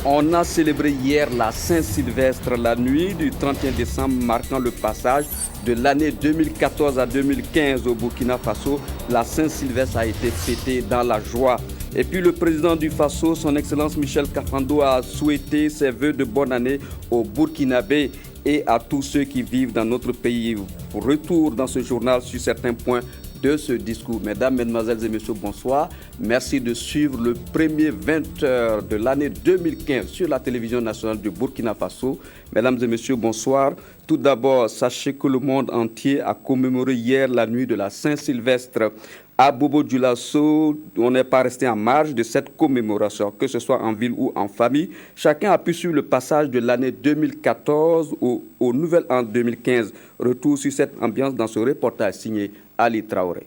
On a célébré hier la Saint-Sylvestre, la nuit du 31 décembre marquant le passage de l'année 2014 à 2015 au Burkina Faso. La Saint-Sylvestre a été fêtée dans la joie. Et puis le président du Faso, son Excellence Michel Kafando, a souhaité ses vœux de bonne année aux Burkinabés et à tous ceux qui vivent dans notre pays. Retour dans ce journal sur certains points de ce discours. Mesdames, Mesdemoiselles et Messieurs, bonsoir. Merci de suivre le premier 20h de l'année 2015 sur la télévision nationale du Burkina Faso. Mesdames et Messieurs, bonsoir. Tout d'abord, sachez que le monde entier a commémoré hier la nuit de la Saint-Sylvestre. À Bobo-Dioulasso, on n'est pas resté en marge de cette commémoration, que ce soit en ville ou en famille. Chacun a pu suivre le passage de l'année 2014 au nouvel an 2015. Retour sur cette ambiance dans ce reportage signé Ali Traoré.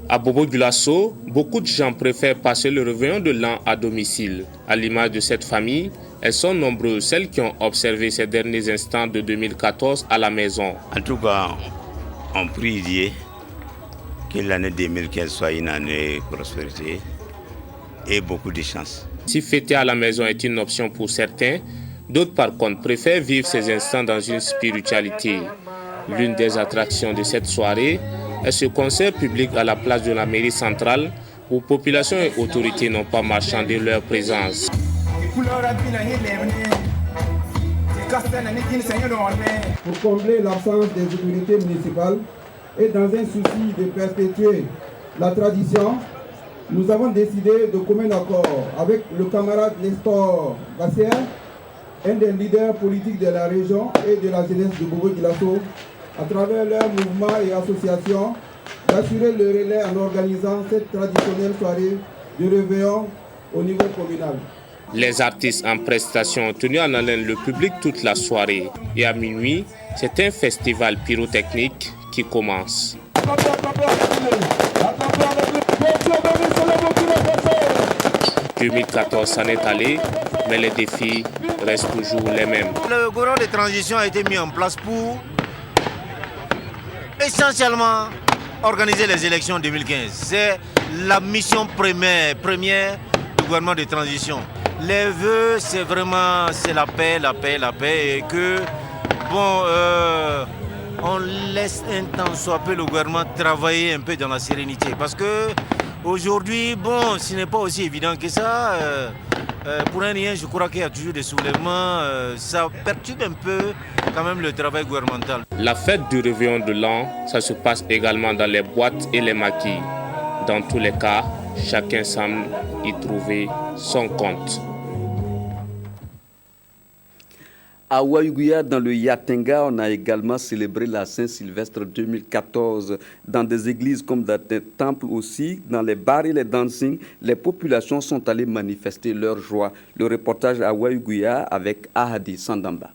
À Bobo-Dioulasso, beaucoup de gens préfèrent passer le réveillon de l'an à domicile. À l'image de cette famille, elles sont nombreuses, celles qui ont observé ces derniers instants de 2014 à la maison. En tout cas, on prie Dieu que l'année 2015 soit une année de prospérité et beaucoup de chance. Si fêter à la maison est une option pour certains, d'autres par contre préfèrent vivre ces instants dans une spiritualité. L'une des attractions de cette soirée est ce concert public à la place de la mairie centrale où population et autorités n'ont pas marchandé leur présence. Pour combler l'absence des autorités municipales et dans un souci de perpétuer la tradition, nous avons décidé de commun accord avec le camarade Nestor Bassier, un des leaders politiques de la région et de la jeunesse de Bobo-Dioulasso, à travers leurs mouvements et associations, d'assurer le relais en organisant cette traditionnelle soirée de réveillon au niveau communal. Les artistes en prestation ont tenu en haleine le public toute la soirée. Et à minuit, c'est un festival pyrotechnique qui commence. 2014 s'en est allé, mais les défis restent toujours les mêmes. Le gouvernement de transition a été mis en place pour essentiellement organiser les élections 2015. C'est la mission première du gouvernement de transition. Les vœux, c'est vraiment la paix, et que on laisse un temps soit peu le gouvernement travailler un peu dans la sérénité. Parce que aujourd'hui, ce n'est pas aussi évident que ça. Pour un rien, je crois qu'il y a toujours des soulèvements. Ça perturbe un peu quand même le travail gouvernemental. La fête du réveillon de l'an, ça se passe également dans les boîtes et les maquis. Dans tous les cas, chacun semble y trouver son compte. À Ouaïgouya, dans le Yatenga, on a également célébré la Saint-Sylvestre 2014. Dans des églises comme dans des temples aussi, dans les bars et les dancing, les populations sont allées manifester leur joie. Le reportage à Ouaïgouya avec Ahadi Sandamba.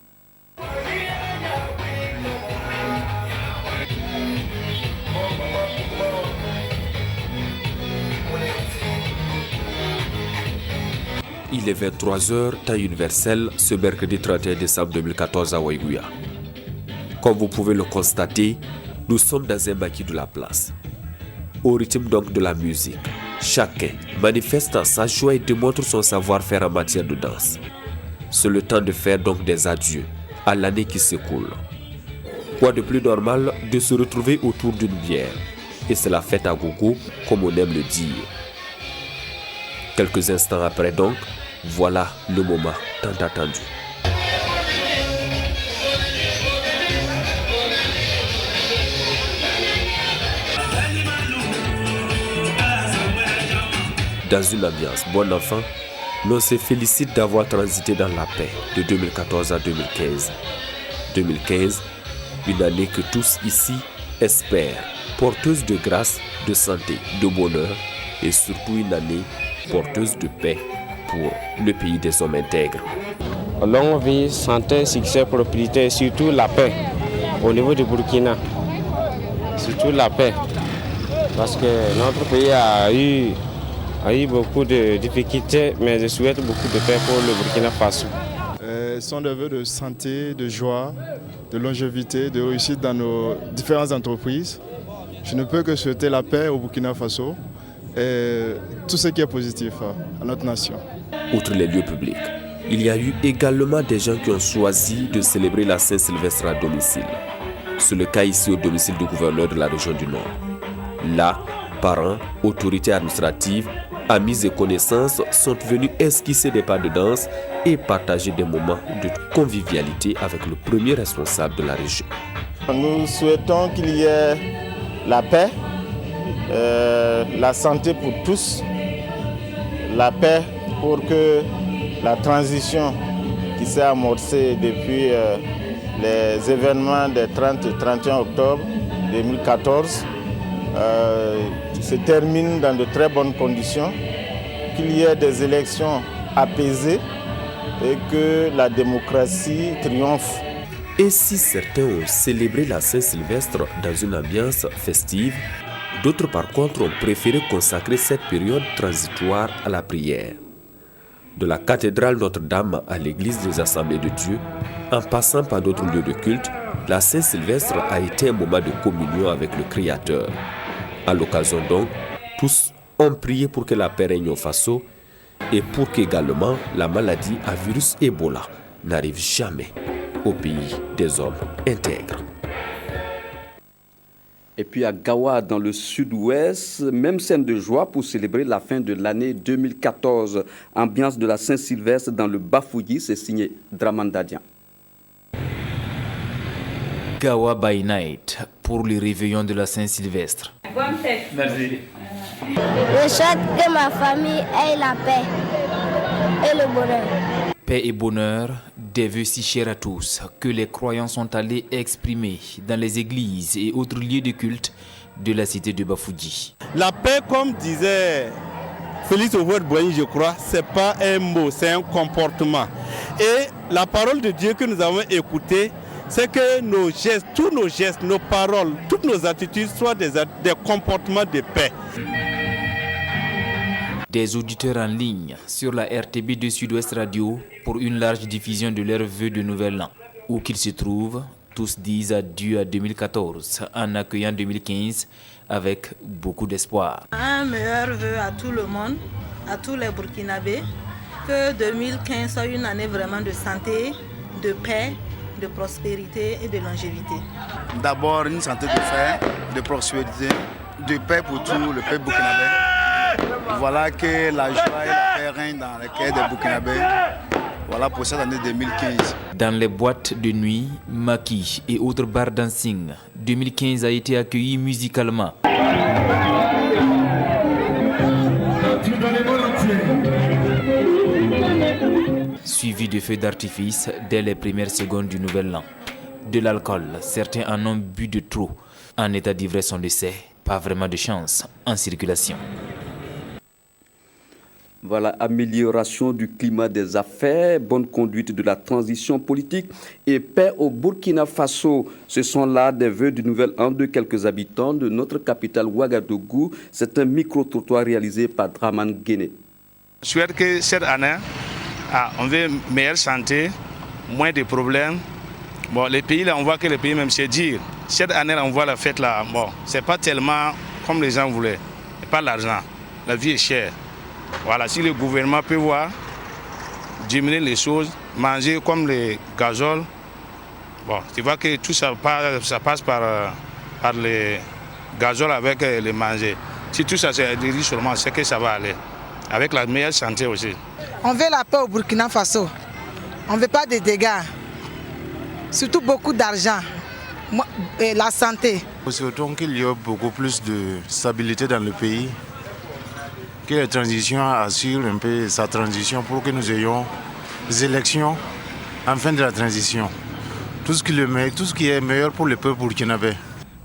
Il est 23h, temps universel, ce mercredi 31 décembre 2014 à Ouaïgouya. Comme vous pouvez le constater, nous sommes dans un maquis de la place. Au rythme donc de la musique, chacun manifeste sa joie et démontre son savoir-faire en matière de danse. C'est le temps de faire donc des adieux à l'année qui s'écoule. Quoi de plus normal de se retrouver autour d'une bière. Et c'est la fête à gogo, comme on aime le dire. Quelques instants après donc, voilà le moment tant attendu. Dans une ambiance bon enfant, l'on se félicite d'avoir transité dans la paix de 2014 à 2015. 2015, une année que tous ici espèrent, porteuse de grâce, de santé, de bonheur et surtout une année porteuse de paix pour le pays des hommes intègres. Longue vie, santé, succès, prospérité et surtout la paix au niveau du Burkina. Surtout la paix. Parce que notre pays a eu beaucoup de difficultés, mais je souhaite beaucoup de paix pour le Burkina Faso. Ce sont des vœux de santé, de joie, de longévité, de réussite dans nos différentes entreprises. Je ne peux que souhaiter la paix au Burkina Faso et tout ce qui est positif à notre nation. outre les lieux publics. Il y a eu également des gens qui ont choisi de célébrer la Saint-Sylvestre à domicile. C'est le cas ici au domicile du gouverneur de la région du Nord. Là, parents, autorités administratives, amis et connaissances sont venus esquisser des pas de danse et partager des moments de convivialité avec le premier responsable de la région. Nous souhaitons qu'il y ait la paix, la santé pour tous, la paix pour que la transition qui s'est amorcée depuis les événements des 30 et 31 octobre 2014 se termine dans de très bonnes conditions, qu'il y ait des élections apaisées et que la démocratie triomphe. Et si certains ont célébré la Saint-Sylvestre dans une ambiance festive, d'autres par contre ont préféré consacrer cette période transitoire à la prière. De la cathédrale Notre-Dame à l'église des Assemblées de Dieu, en passant par d'autres lieux de culte, la Saint-Sylvestre a été un moment de communion avec le Créateur. À l'occasion donc, tous ont prié pour que la paix règne au Faso et pour qu'également la maladie à virus Ebola n'arrive jamais au pays des hommes intègres. Et puis à Gawa, dans le sud-ouest, même scène de joie pour célébrer la fin de l'année 2014. Ambiance de la Saint-Sylvestre dans le Bafouilly, c'est signé Dramandadian. Gawa by night pour le réveillon de la Saint-Sylvestre. Bonne fête. Merci. Je souhaite que ma famille ait la paix et le bonheur. Paix et bonheur, des vœux si chers à tous que les croyants sont allés exprimer dans les églises et autres lieux de culte de la cité de Bafouilly. La paix, comme disait Félix Houphouët-Boigny, je crois, ce n'est pas un mot, c'est un comportement. Et la parole de Dieu que nous avons écoutée, c'est que nos gestes, tous nos gestes, nos paroles, toutes nos attitudes soient des comportements de paix. Des auditeurs en ligne sur la RTB de Sud-Ouest Radio pour une large diffusion de leurs vœux de nouvel an. Où qu'ils se trouvent, tous disent adieu à 2014 en accueillant 2015 avec beaucoup d'espoir. Un meilleur vœu à tout le monde, à tous les Burkinabés, que 2015 soit une année vraiment de santé, de paix, de prospérité et de longévité. D'abord une santé de fer, de prospérité, de paix pour tout le peuple burkinabé. Voilà que la joie et la paix règnent dans les cœurs des Burkinabés. Voilà pour cette année 2015. Dans les boîtes de nuit, maquis et autres bar dancing, 2015 a été accueilli musicalement. Suivi de feux d'artifice dès les premières secondes du nouvel an. De l'alcool, certains en ont bu de trop. En état d'ivresse, on le sait, pas vraiment de chance en circulation. Voilà, amélioration du climat des affaires, bonne conduite de la transition politique et paix au Burkina Faso. Ce sont là des vœux du nouvel an de quelques habitants de notre capitale Ouagadougou. C'est un micro-trottoir réalisé par Draman Guéné. Je souhaite que cette année, on veut une meilleure santé, moins de problèmes. Bon, les pays là, on voit que les pays même c'est dire. Cette année, on voit la fête là. Bon, c'est pas tellement comme les gens voulaient. Pas l'argent. La vie est chère. Voilà, si le gouvernement peut voir, diminuer les choses, manger comme les gazole, bon, tu vois que tout ça passe par les gazole avec les manger. Si tout ça se dirige seulement, c'est que ça va aller. Avec la meilleure santé aussi. On veut la paix au Burkina Faso. On ne veut pas de dégâts. Surtout beaucoup d'argent. Et la santé. Nous souhaitons qu'il y ait beaucoup plus de stabilité dans le pays. Que la transition assure un peu sa transition pour que nous ayons des élections en fin de la transition. Tout ce qui est meilleur pour le peuple burkinabé.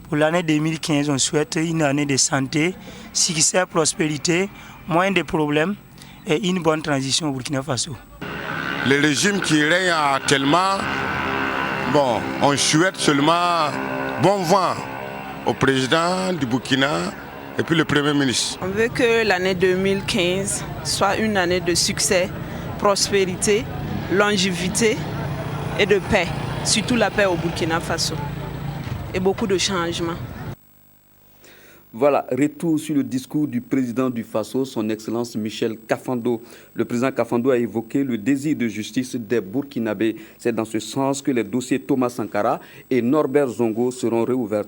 Pour l'année 2015, on souhaite une année de santé, succès, prospérité, moins de problèmes et une bonne transition au Burkina Faso. Le régime qui règne actuellement, bon, on souhaite seulement bon vent au président du Burkina et puis le Premier ministre. On veut que l'année 2015 soit une année de succès, prospérité, longévité et de paix, surtout la paix au Burkina Faso et beaucoup de changements. Voilà, retour sur le discours du président du Faso, son Excellence Michel Kafando. Le président Kafando a évoqué le désir de justice des Burkinabés. C'est dans ce sens que les dossiers Thomas Sankara et Norbert Zongo seront réouverts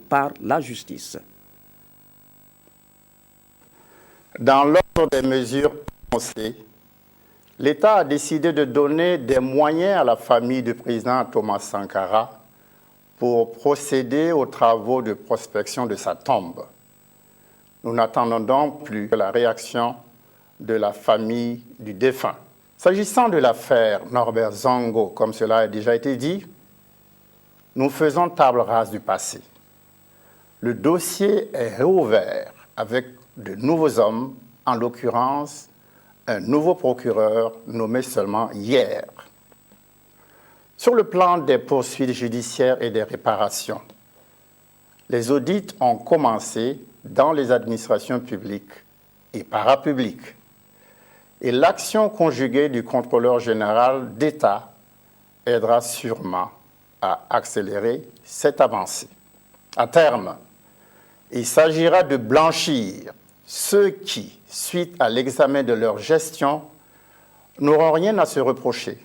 par la justice. Dans l'ordre des mesures annoncées, l'État a décidé de donner des moyens à la famille du président Thomas Sankara pour procéder aux travaux de prospection de sa tombe. Nous n'attendons donc plus la réaction de la famille du défunt. S'agissant de l'affaire Norbert Zongo, comme cela a déjà été dit, nous faisons table rase du passé. Le dossier est réouvert avec de nouveaux hommes, en l'occurrence un nouveau procureur nommé seulement hier. Sur le plan des poursuites judiciaires et des réparations, les audits ont commencé dans les administrations publiques et parapubliques. Et l'action conjuguée du contrôleur général d'État aidera sûrement à accélérer cette avancée. À terme, il s'agira de blanchir ceux qui, suite à l'examen de leur gestion, n'auront rien à se reprocher.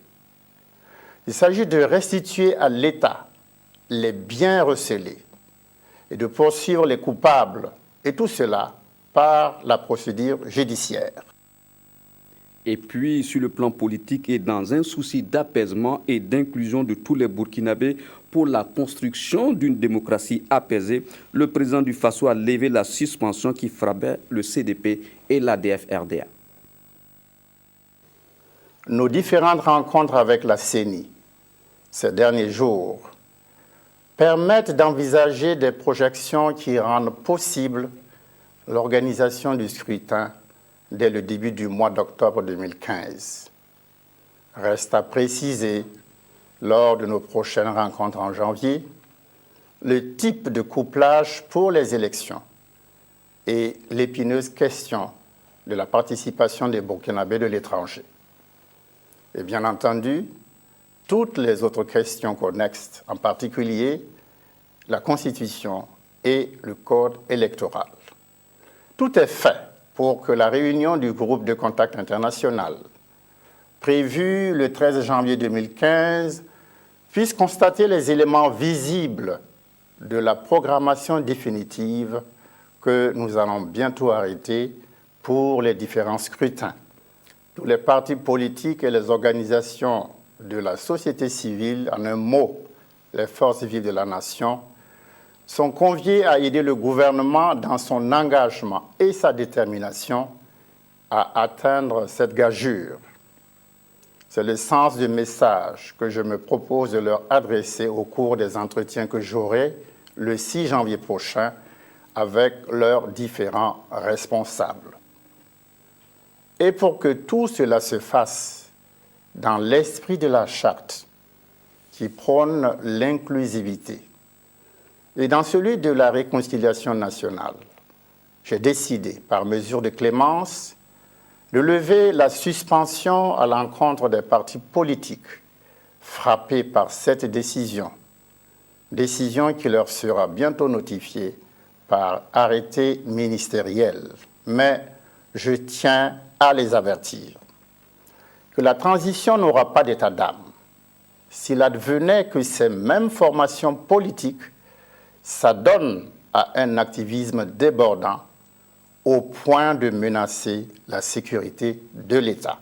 Il s'agit de restituer à l'État les biens recelés et de poursuivre les coupables, et tout cela par la procédure judiciaire. Et puis, sur le plan politique et dans un souci d'apaisement et d'inclusion de tous les Burkinabés pour la construction d'une démocratie apaisée, le président du Faso a levé la suspension qui frappait le CDP et l'ADF-RDA. Nos différentes rencontres avec la CENI ces derniers jours permettent d'envisager des projections qui rendent possible l'organisation du scrutin dès le début du mois d'octobre 2015. Reste à préciser, lors de nos prochaines rencontres en janvier, le type de couplage pour les élections et l'épineuse question de la participation des Burkinabés de l'étranger. Et bien entendu, toutes les autres questions connexes, en particulier la Constitution et le Code électoral. Tout est fait pour que la réunion du groupe de contact international, prévue le 13 janvier 2015, puisse constater les éléments visibles de la programmation définitive que nous allons bientôt arrêter pour les différents scrutins. Tous les partis politiques et les organisations de la société civile, en un mot, les forces vives de la nation, sont conviés à aider le gouvernement dans son engagement et sa détermination à atteindre cette gageure. C'est le sens du message que je me propose de leur adresser au cours des entretiens que j'aurai le 6 janvier prochain avec leurs différents responsables. Et pour que tout cela se fasse dans l'esprit de la charte qui prône l'inclusivité et dans celui de la réconciliation nationale, j'ai décidé, par mesure de clémence, de lever la suspension à l'encontre des partis politiques frappés par cette décision qui leur sera bientôt notifiée par arrêté ministériel. Mais je tiens à les avertir que la transition n'aura pas d'état d'âme s'il advenait que ces mêmes formations politiques s'adonnent à un activisme débordant au point de menacer la sécurité de l'État.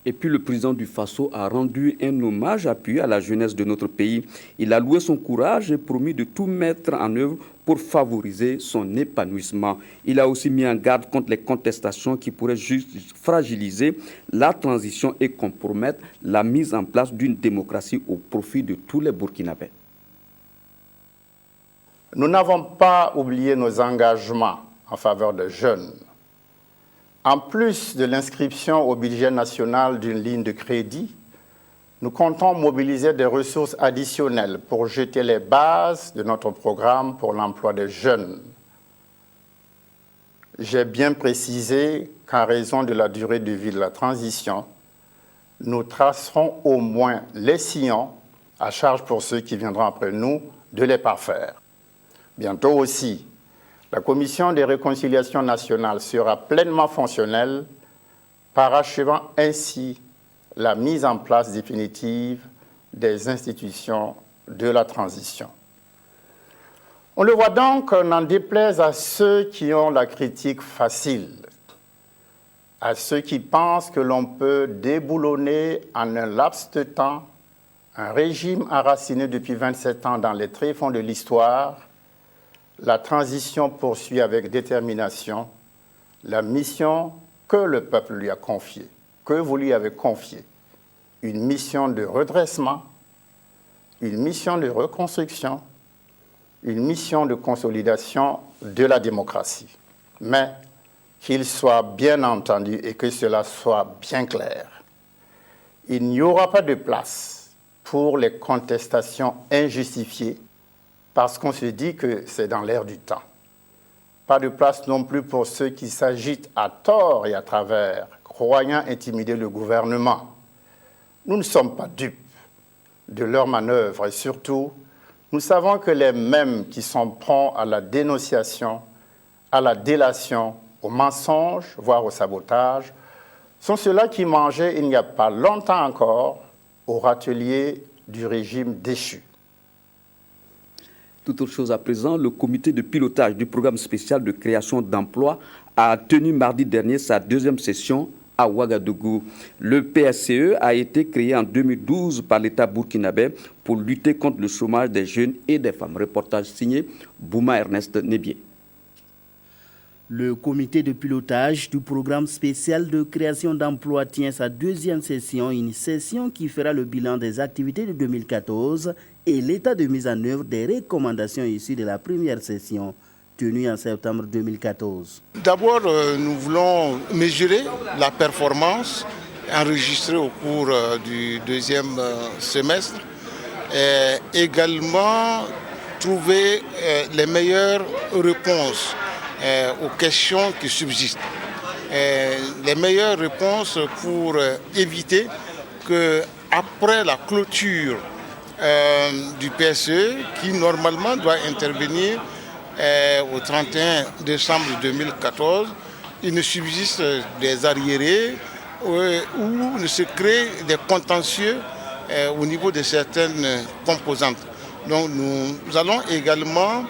Et puis le président du Faso a rendu un hommage appuyé à la jeunesse de notre pays. Il a loué son courage et promis de tout mettre en œuvre pour favoriser son épanouissement. Il a aussi mis en garde contre les contestations qui pourraient juste fragiliser la transition et compromettre la mise en place d'une démocratie au profit de tous les Burkinabés. Nous n'avons pas oublié nos engagements en faveur des jeunes. En plus de l'inscription au budget national d'une ligne de crédit, nous comptons mobiliser des ressources additionnelles pour jeter les bases de notre programme pour l'emploi des jeunes. J'ai bien précisé qu'en raison de la durée de vie de la transition, nous tracerons au moins les sillons, à charge pour ceux qui viendront après nous, de les parfaire. Bientôt aussi, la Commission de réconciliation nationale sera pleinement fonctionnelle, parachevant ainsi la mise en place définitive des institutions de la transition. On le voit donc, n'en déplaise à ceux qui ont la critique facile, à ceux qui pensent que l'on peut déboulonner en un laps de temps un régime enraciné depuis 27 ans dans les tréfonds de l'histoire, la transition poursuit avec détermination la mission que le peuple lui a confiée, que vous lui avez confiée, une mission de redressement, une mission de reconstruction, une mission de consolidation de la démocratie. Mais qu'il soit bien entendu et que cela soit bien clair, il n'y aura pas de place pour les contestations injustifiées parce qu'on se dit que c'est dans l'air du temps. Pas de place non plus pour ceux qui s'agitent à tort et à travers, croyant intimider le gouvernement. Nous ne sommes pas dupes de leurs manœuvres et surtout, nous savons que les mêmes qui sont prompts à la dénonciation, à la délation, au mensonge, voire au sabotage, sont ceux-là qui mangeaient il n'y a pas longtemps encore au râtelier du régime déchu. Toute autre chose à présent, le comité de pilotage du programme spécial de création d'emplois a tenu mardi dernier sa deuxième session à Ouagadougou. Le PSCE a été créé en 2012 par l'État burkinabé pour lutter contre le chômage des jeunes et des femmes. Reportage signé Bouma Ernest Nébié. Le comité de pilotage du programme spécial de création d'emplois tient sa deuxième session, une session qui fera le bilan des activités de 2014 et l'état de mise en œuvre des recommandations issues de la première session tenue en septembre 2014. D'abord, nous voulons mesurer la performance enregistrée au cours du deuxième semestre et également trouver les meilleures réponses aux questions qui subsistent. Les meilleures réponses pour éviter qu'après la clôture du PSE, qui normalement doit intervenir au 31 décembre 2014, il ne subsiste des arriérés où ne se créent des contentieux au niveau de certaines composantes. Donc nous allons également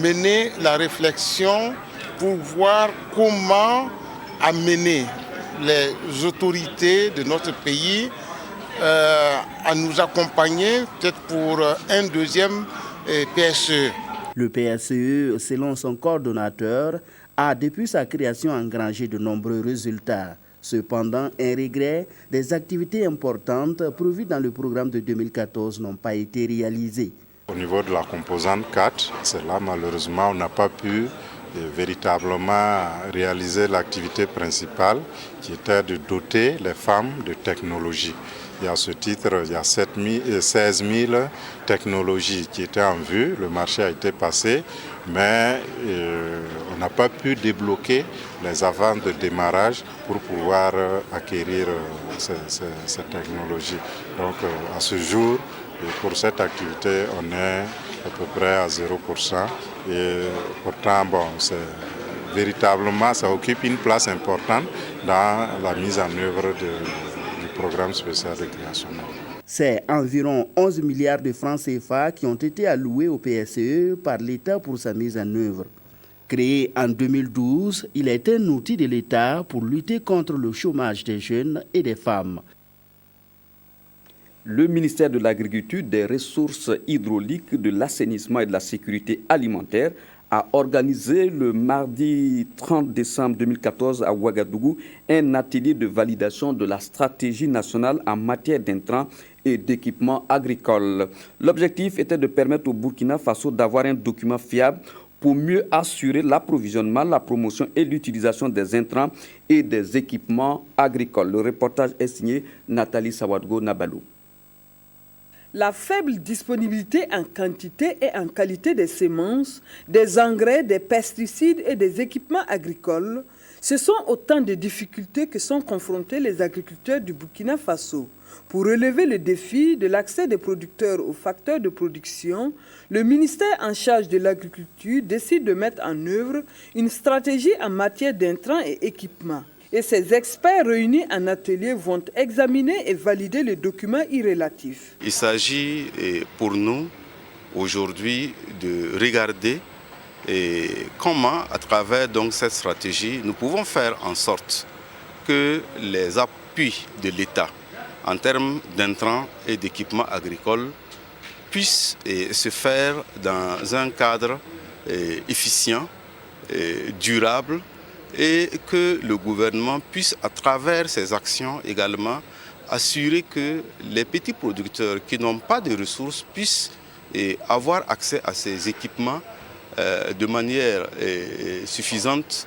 mener la réflexion pour voir comment amener les autorités de notre pays à nous accompagner peut-être pour un deuxième PSE. Le PSE, selon son coordonnateur, a depuis sa création engrangé de nombreux résultats. Cependant, un regret, des activités importantes prévues dans le programme de 2014 n'ont pas été réalisées. Au niveau de la composante 4, c'est là malheureusement on n'a pas pu véritablement réaliser l'activité principale qui était de doter les femmes de technologie. Et à ce titre, il y a 16 000 technologies qui étaient en vue. Le marché a été passé, mais on n'a pas pu débloquer les avances de démarrage pour pouvoir acquérir ces technologies. Donc à ce jour, pour cette activité, on est à peu près à 0%. Et pourtant, véritablement, ça occupe une place importante dans la mise en œuvre du programme spécial de création. C'est environ 11 milliards de francs CFA qui ont été alloués au PSE par l'État pour sa mise en œuvre. Créé en 2012, il est un outil de l'État pour lutter contre le chômage des jeunes et des femmes. Le ministère de l'Agriculture, des Ressources hydrauliques, de l'Assainissement et de la Sécurité alimentaire a organisé le mardi 30 décembre 2014 à Ouagadougou un atelier de validation de la stratégie nationale en matière d'intrants et d'équipements agricoles. L'objectif était de permettre au Burkina Faso d'avoir un document fiable pour mieux assurer l'approvisionnement, la promotion et l'utilisation des intrants et des équipements agricoles. Le reportage est signé Nathalie Sawadgo Nabalou. La faible disponibilité en quantité et en qualité des semences, des engrais, des pesticides et des équipements agricoles, ce sont autant de difficultés que sont confrontés les agriculteurs du Burkina Faso. Pour relever le défi de l'accès des producteurs aux facteurs de production, le ministère en charge de l'agriculture décide de mettre en œuvre une stratégie en matière d'intrants et équipements. Et ces experts réunis en atelier vont examiner et valider les documents irrélatifs. Il s'agit pour nous aujourd'hui de regarder comment, à travers donc cette stratégie, nous pouvons faire en sorte que les appuis de l'État en termes d'intrants et d'équipements agricoles puissent se faire dans un cadre efficient, durable, et que le gouvernement puisse, à travers ses actions également, assurer que les petits producteurs qui n'ont pas de ressources puissent avoir accès à ces équipements de manière suffisante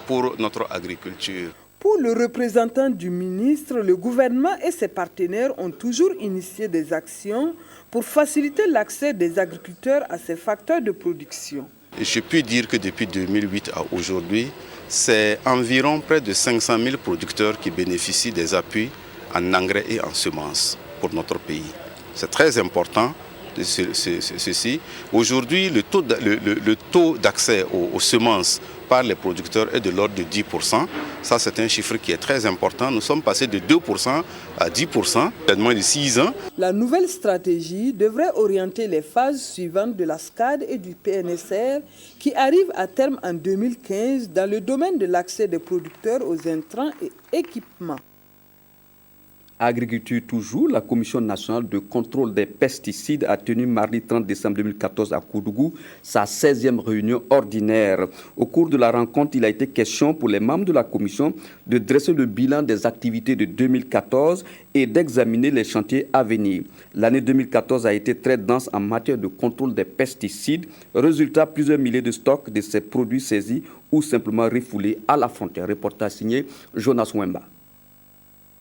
pour notre agriculture. Pour le représentant du ministre, le gouvernement et ses partenaires ont toujours initié des actions pour faciliter l'accès des agriculteurs à ces facteurs de production. Je peux dire que depuis 2008 à aujourd'hui, c'est environ près de 500 000 producteurs qui bénéficient des appuis en engrais et en semences pour notre pays. C'est très important ceci. Aujourd'hui, le taux d'accès aux semences par les producteurs est de l'ordre de 10%. Ça, c'est un chiffre qui est très important. Nous sommes passés de 2% à 10% en moins de 6 ans. La nouvelle stratégie devrait orienter les phases suivantes de la SCAD et du PNSR qui arrivent à terme en 2015 dans le domaine de l'accès des producteurs aux intrants et équipements. Agriculture toujours, la Commission nationale de contrôle des pesticides a tenu mardi 30 décembre 2014 à Koudougou sa 16e réunion ordinaire. Au cours de la rencontre, il a été question pour les membres de la Commission de dresser le bilan des activités de 2014 et d'examiner les chantiers à venir. L'année 2014 a été très dense en matière de contrôle des pesticides. Résultat, plusieurs milliers de stocks de ces produits saisis ou simplement refoulés à la frontière. Reportage signé Jonas Wemba.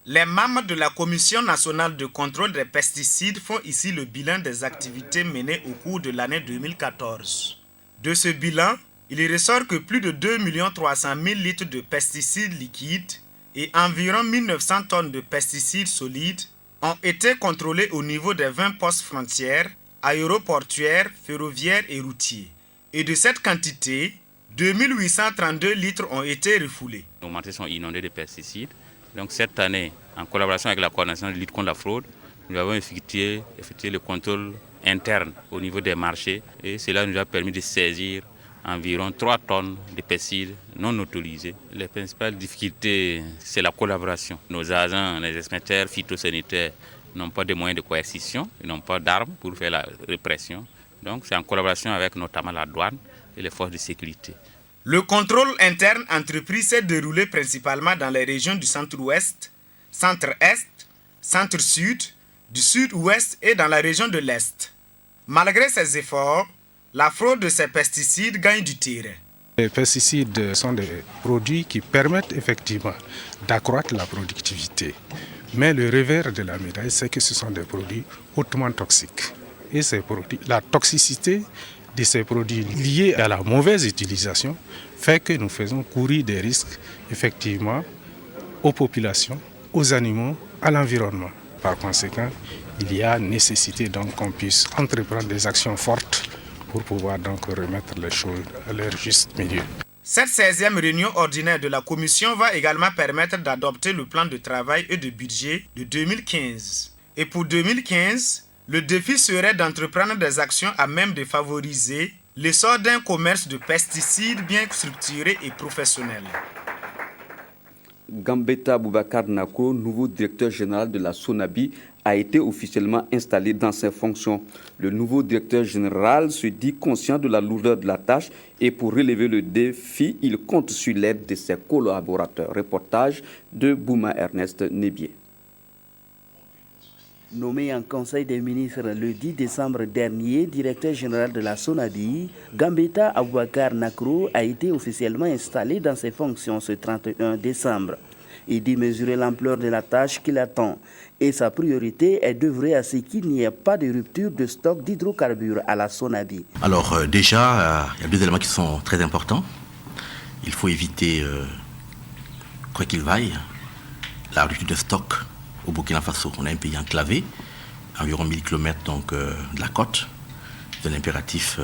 Les membres de la Commission nationale de contrôle des pesticides font ici le bilan des activités menées au cours de l'année 2014. De ce bilan, il ressort que plus de 2 300 000 litres de pesticides liquides et environ 1900 tonnes de pesticides solides ont été contrôlés au niveau des 20 postes frontières, aéroportuaires, ferroviaires et routiers. Et de cette quantité, 2832 litres ont été refoulés. Nos marchés sont inondés de pesticides. Donc cette année, en collaboration avec la coordination de lutte contre la fraude, nous avons effectué le contrôle interne au niveau des marchés et cela nous a permis de saisir environ 3 tonnes de pesticides non autorisés. Les principales difficultés, c'est la collaboration. Nos agents, les inspecteurs phytosanitaires n'ont pas de moyens de coercition, ils n'ont pas d'armes pour faire la répression. Donc c'est en collaboration avec notamment la douane et les forces de sécurité. Le contrôle interne entrepris s'est déroulé principalement dans les régions du centre-ouest, centre-est, centre-sud, du sud-ouest et dans la région de l'est. Malgré ces efforts, la fraude de ces pesticides gagne du terrain. Les pesticides sont des produits qui permettent effectivement d'accroître la productivité. Mais le revers de la médaille, c'est que ce sont des produits hautement toxiques. Et ces produits, la toxicité de ces produits liés à la mauvaise utilisation fait que nous faisons courir des risques effectivement aux populations, aux animaux, à l'environnement. Par conséquent, il y a nécessité donc qu'on puisse entreprendre des actions fortes pour pouvoir donc remettre les choses à leur juste milieu. Cette 16e réunion ordinaire de la Commission va également permettre d'adopter le plan de travail et de budget de 2015. Et pour 2015, le défi serait d'entreprendre des actions à même de favoriser l'essor d'un commerce de pesticides bien structuré et professionnel. Gambetta Boubacar Nako, nouveau directeur général de la SONABI, a été officiellement installé dans ses fonctions. Le nouveau directeur général se dit conscient de la lourdeur de la tâche et pour relever le défi, il compte sur l'aide de ses collaborateurs. Reportage de Bouma Ernest Nebier. Nommé en Conseil des ministres le 10 décembre dernier, directeur général de la SONABI, Gambetta Aboubakar Nakro a été officiellement installé dans ses fonctions ce 31 décembre. Il dit mesurer l'ampleur de la tâche qu'il attend et sa priorité est d'œuvrer à ce qu'il n'y ait pas de rupture de stock d'hydrocarbures à la SONABI. Alors déjà, il y a 2 éléments qui sont très importants. Il faut éviter, quoi qu'il vaille, la rupture de stock au Burkina Faso. On est un pays enclavé, environ 1000 km donc, de la côte. C'est un impératif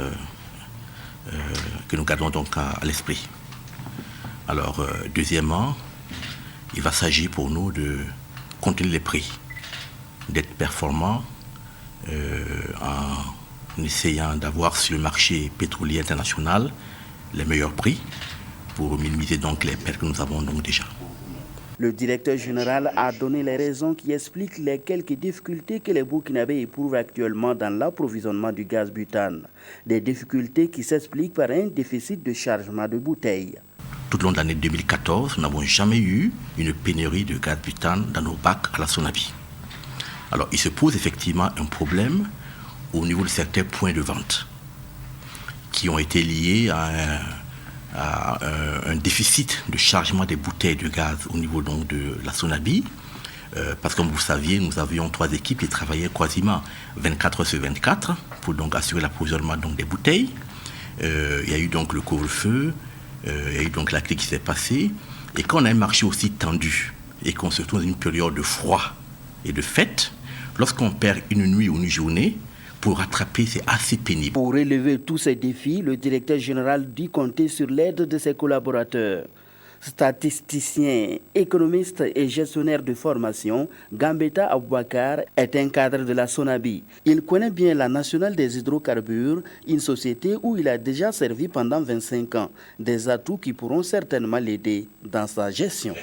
que nous gardons donc à l'esprit. Alors, deuxièmement, il va s'agir pour nous de contenir les prix, d'être performants en essayant d'avoir sur le marché pétrolier international les meilleurs prix pour minimiser donc les pertes que nous avons donc déjà. Le directeur général a donné les raisons qui expliquent les quelques difficultés que les Burkinabés éprouvent actuellement dans l'approvisionnement du gaz butane. Des difficultés qui s'expliquent par un déficit de chargement de bouteilles. Tout au long de l'année 2014, nous n'avons jamais eu une pénurie de gaz butane dans nos bacs à la Sonabi. Alors, il se pose effectivement un problème au niveau de certains points de vente qui ont été liés à un déficit de chargement des bouteilles de gaz au niveau donc de la Sonabi. Parce que comme vous saviez, nous avions 3 équipes qui travaillaient quasiment 24 heures sur 24 pour donc assurer l'approvisionnement donc des bouteilles. Il y a eu donc le couvre-feu, il y a eu donc la crise qui s'est passée. Et quand on a un marché aussi tendu et qu'on se trouve dans une période de froid et de fête, lorsqu'on perd une nuit ou une journée, pour rattraper, c'est assez pénible. Pour relever tous ces défis, le directeur général dit compter sur l'aide de ses collaborateurs. Statisticien, économiste et gestionnaire de formation, Gambetta Aboubakar est un cadre de la Sonabi. Il connaît bien la Nationale des hydrocarbures, une société où il a déjà servi pendant 25 ans. Des atouts qui pourront certainement l'aider dans sa gestion.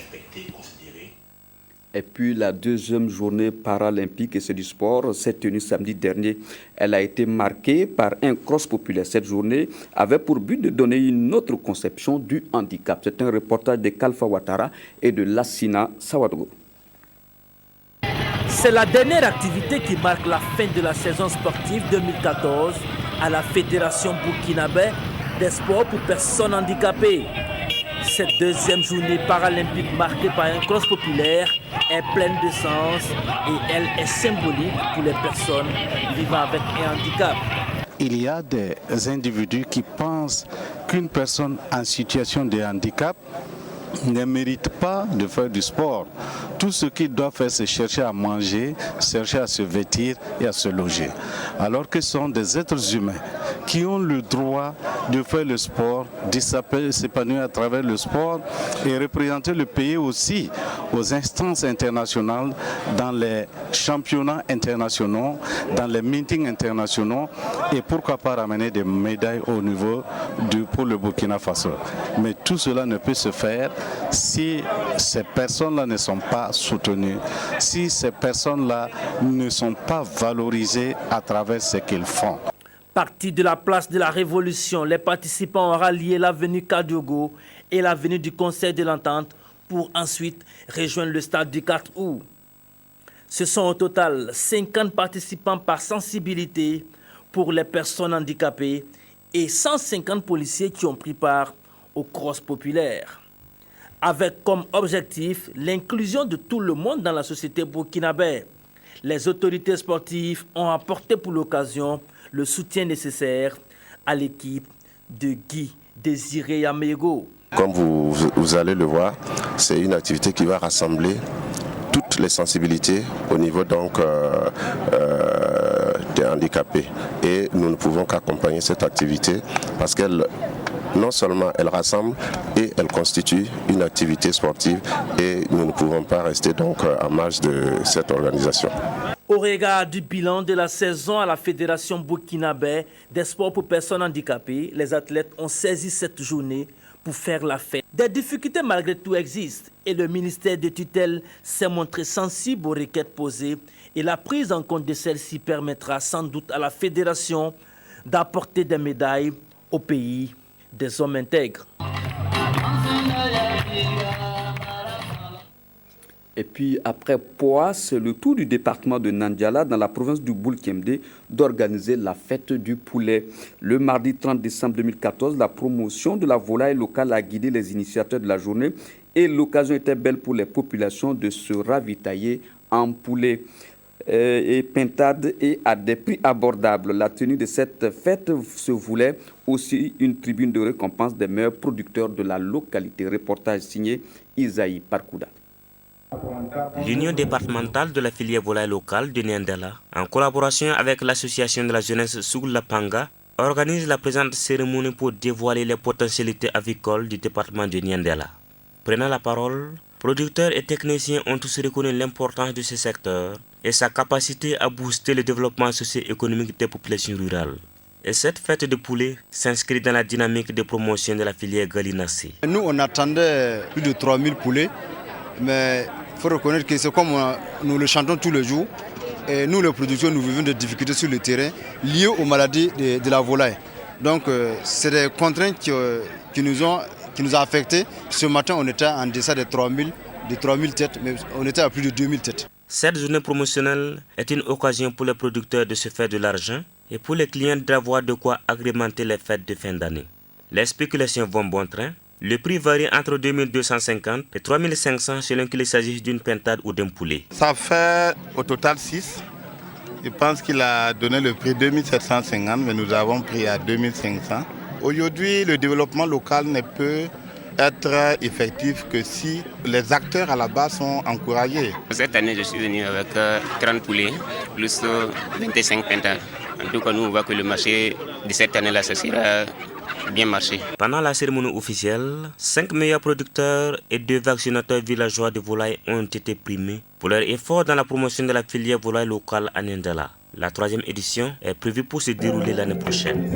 Et puis la deuxième journée paralympique et c'est du sport, s'est tenue samedi dernier. Elle a été marquée par un cross populaire. Cette journée avait pour but de donner une autre conception du handicap. C'est un reportage de Kalfa Ouattara et de Lassina Sawadogo. C'est la dernière activité qui marque la fin de la saison sportive 2014 à la Fédération burkinabé des sports pour personnes handicapées. Cette deuxième journée paralympique marquée par un cross populaire est pleine de sens et elle est symbolique pour les personnes vivant avec un handicap. Il y a des individus qui pensent qu'une personne en situation de handicap ne mérite pas de faire du sport. Tout ce qu'il doit faire, c'est chercher à manger, chercher à se vêtir et à se loger. Alors que ce sont des êtres humains qui ont le droit de faire le sport, de s'épanouir à travers le sport et représenter le pays aussi aux instances internationales, dans les championnats internationaux, dans les meetings internationaux et pourquoi pas ramener des médailles au niveau pour le Burkina Faso. Mais tout cela ne peut se faire si ces personnes-là ne sont pas soutenues, si ces personnes-là ne sont pas valorisées à travers ce qu'ils font. Partis de la place de la Révolution, les participants ont rallié l'avenue Kadiogo et l'avenue du Conseil de l'Entente pour ensuite rejoindre le stade du 4 août. Ce sont au total 50 participants par sensibilité pour les personnes handicapées et 150 policiers qui ont pris part au cross populaire. Avec comme objectif l'inclusion de tout le monde dans la société burkinabé. Les autorités sportives ont apporté pour l'occasion le soutien nécessaire à l'équipe de Guy Désiré Yamego. Comme vous allez le voir, c'est une activité qui va rassembler toutes les sensibilités au niveau donc des handicapés. Et nous ne pouvons qu'accompagner cette activité parce qu'elle non seulement elle rassemble et elle constitue une activité sportive et nous ne pouvons pas rester donc en marge de cette organisation. Au regard du bilan de la saison à la Fédération burkinabé des sports pour personnes handicapées, les athlètes ont saisi cette journée pour faire la fête. Des difficultés malgré tout existent et le ministère de tutelle s'est montré sensible aux requêtes posées et la prise en compte de celles-ci permettra sans doute à la Fédération d'apporter des médailles au pays des hommes intègres. Et puis après Poa, c'est le tour du département de Nandjala dans la province du Boulkemde d'organiser la fête du poulet. Le mardi 30 décembre 2014, la promotion de la volaille locale a guidé les initiateurs de la journée et l'occasion était belle pour les populations de se ravitailler en poulet et pintade et à des prix abordables. La tenue de cette fête se voulait aussi une tribune de récompense des meilleurs producteurs de la localité. Reportage signé Isaïe Parkouda. L'Union départementale de la filière volaille locale de Niandela, en collaboration avec l'association de la jeunesse Sougla-Panga, organise la présente cérémonie pour dévoiler les potentialités avicoles du département de Niandela. Prenant la parole, producteurs et techniciens ont tous reconnu l'importance de ce secteur et sa capacité à booster le développement socio-économique des populations rurales. Et cette fête de poulet s'inscrit dans la dynamique de promotion de la filière Galinacé. Nous, on attendait plus de 3000 poulets, mais il faut reconnaître que c'est comme nous le chantons tous les jours. Et nous, les producteurs, nous vivons des difficultés sur le terrain liées aux maladies de la volaille. Donc, c'est des contraintes qui nous ont affectés. Ce matin, on était en deçà de 3000 têtes, mais on était à plus de 2000 têtes. Cette journée promotionnelle est une occasion pour les producteurs de se faire de l'argent et pour les clients d'avoir de quoi agrémenter les fêtes de fin d'année. Les spéculations vont bon train. Le prix varie entre 2250 et 3500 selon qu'il s'agisse d'une pintade ou d'un poulet. Ça fait au total 6. Je pense qu'il a donné le prix 2750, mais nous avons pris à 2500. Aujourd'hui, le développement local ne peut être effectif que si les acteurs à la base sont encouragés. Cette année, je suis venu avec 30 poulets plus 25 pintades. En tout cas, nous, on voit que le marché de cette année-là, ça sera bien marché. Pendant la cérémonie officielle, 5 meilleurs producteurs et 2 vaccinateurs villageois de volailles ont été primés pour leur effort dans la promotion de la filière volaille locale à Niandela. La 3e édition est prévue pour se dérouler l'année prochaine.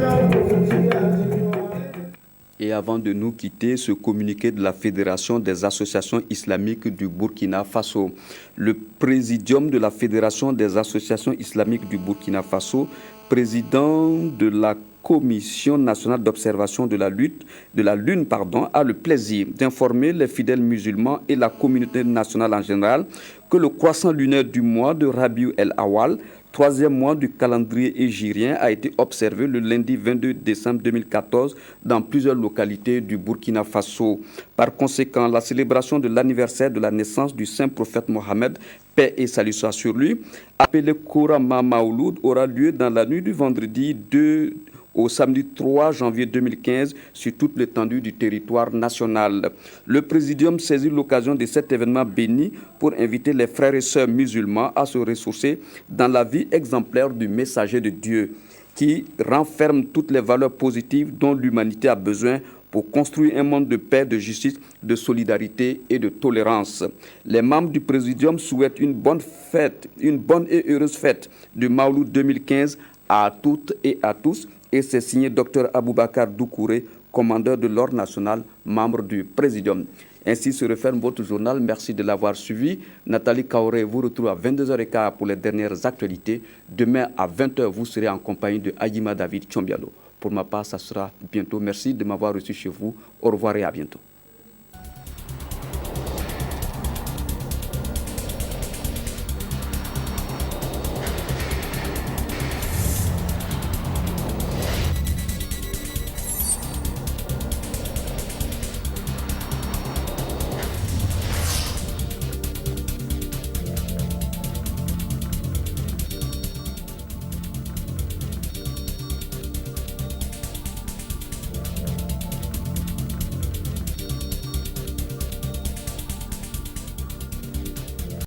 Et avant de nous quitter, ce communiqué de la Fédération des associations islamiques du Burkina Faso. Le présidium de la Fédération des associations islamiques du Burkina Faso, président de la Commission nationale d'observation de la Lune, a le plaisir d'informer les fidèles musulmans et la communauté nationale en général que le croissant lunaire du mois de Rabiou el-Awal, 3e mois du calendrier hégirien, a été observé le lundi 22 décembre 2014 dans plusieurs localités du Burkina Faso. Par conséquent, la célébration de l'anniversaire de la naissance du saint prophète Mohammed, paix et salut soit sur lui, appelé Kourama Maouloud, aura lieu dans la nuit du vendredi 2 au samedi 3 janvier 2015 sur toute l'étendue du territoire national. Le Présidium saisit l'occasion de cet événement béni pour inviter les frères et sœurs musulmans à se ressourcer dans la vie exemplaire du messager de Dieu qui renferme toutes les valeurs positives dont l'humanité a besoin pour construire un monde de paix, de justice, de solidarité et de tolérance. Les membres du Présidium souhaitent une bonne et heureuse fête de Maouloud 2015 à toutes et à tous. Et c'est signé Dr Aboubakar Doukouré, commandeur de l'Ordre national, membre du Présidium. Ainsi se referme votre journal. Merci de l'avoir suivi. Nathalie Kaoré vous retrouve à 22h15 pour les dernières actualités. Demain à 20h, vous serez en compagnie de Ayima David Chombialo. Pour ma part, ça sera bientôt. Merci de m'avoir reçu chez vous. Au revoir et à bientôt.